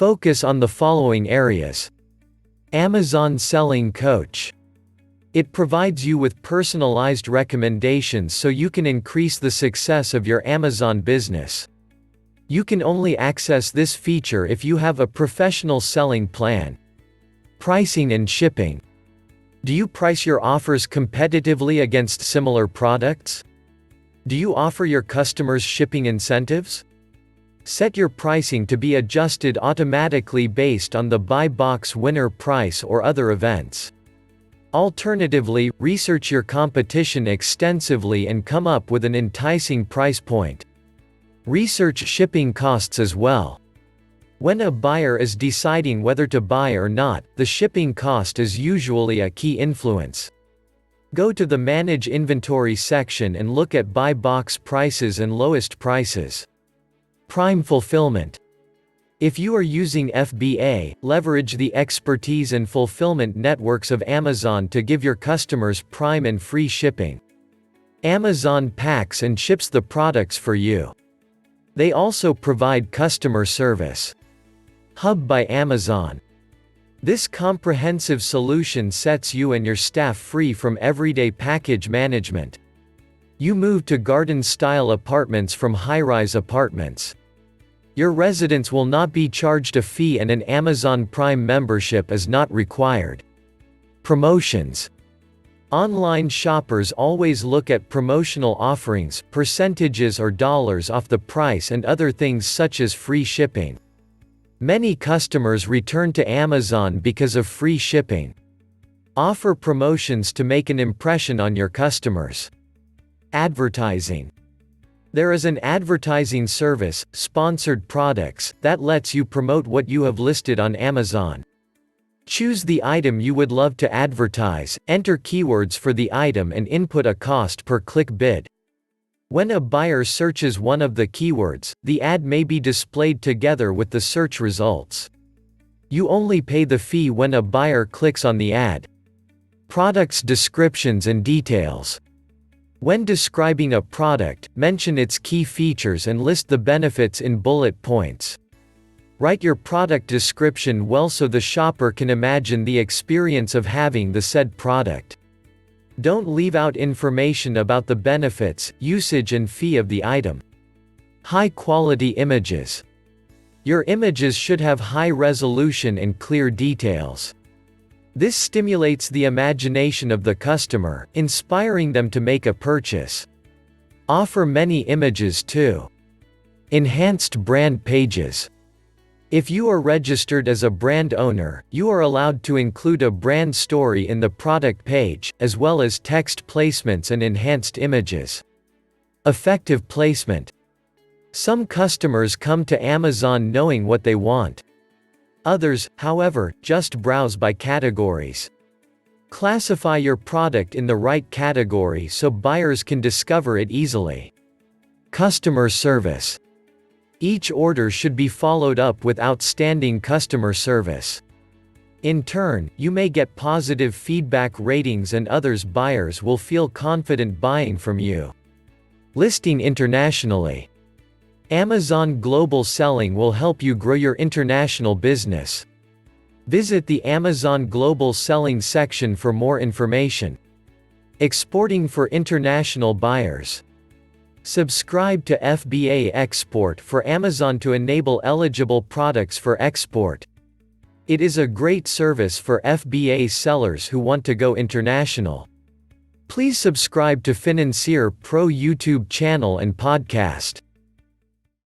Focus on the following areas. Amazon Selling Coach. It provides you with personalized recommendations so you can increase the success of your Amazon business. You can only access this feature if you have a professional selling plan. Pricing and shipping. Do you price your offers competitively against similar products? Do you offer your customers shipping incentives? Set your pricing to be adjusted automatically based on the buy box winner price or other events. Alternatively, research your competition extensively and come up with an enticing price point. Research shipping costs as well. When a buyer is deciding whether to buy or not, the shipping cost is usually a key influence. Go to the Manage Inventory section and look at buy box prices and lowest prices. Prime fulfillment. If you are using FBA, leverage the expertise and fulfillment networks of Amazon to give your customers prime and free shipping. Amazon packs and ships the products for you. They also provide customer service. Hub by Amazon. This comprehensive solution sets you and your staff free from everyday package management. You move to garden-style apartments from high-rise apartments. Your residents will not be charged a fee and an Amazon Prime membership is not required. Promotions. Online shoppers always look at promotional offerings, percentages or dollars off the price and other things such as free shipping. Many customers return to Amazon because of free shipping. Offer promotions to make an impression on your customers. Advertising. There is an advertising service, Sponsored Products, that lets you promote what you have listed on Amazon. Choose the item you would love to advertise, enter keywords for the item and input a cost per click bid. When a buyer searches one of the keywords, the ad may be displayed together with the search results. You only pay the fee when a buyer clicks on the ad. Products descriptions and details. When describing a product, mention its key features and list the benefits in bullet points. Write your product description well so the shopper can imagine the experience of having the said product. Don't leave out information about the benefits, usage and fee of the item. High-quality images. Your images should have high resolution and clear details. This stimulates the imagination of the customer, inspiring them to make a purchase. Offer many images too. Enhanced brand pages. If you are registered as a brand owner, you are allowed to include a brand story in the product page, as well as text placements and enhanced images. Effective placement. Some customers come to Amazon knowing what they want. Others, however, just browse by categories. Classify your product in the right category so buyers can discover it easily. Customer service. Each order should be followed up with outstanding customer service. In turn, you may get positive feedback ratings and others buyers will feel confident buying from you. Listing internationally. Amazon Global Selling will help you grow your international business. Visit the Amazon Global Selling section for more information. Exporting for international buyers. Subscribe to FBA Export for Amazon to enable eligible products for export. It is a great service for FBA sellers who want to go international. Please subscribe to Financier Pro YouTube channel and podcast.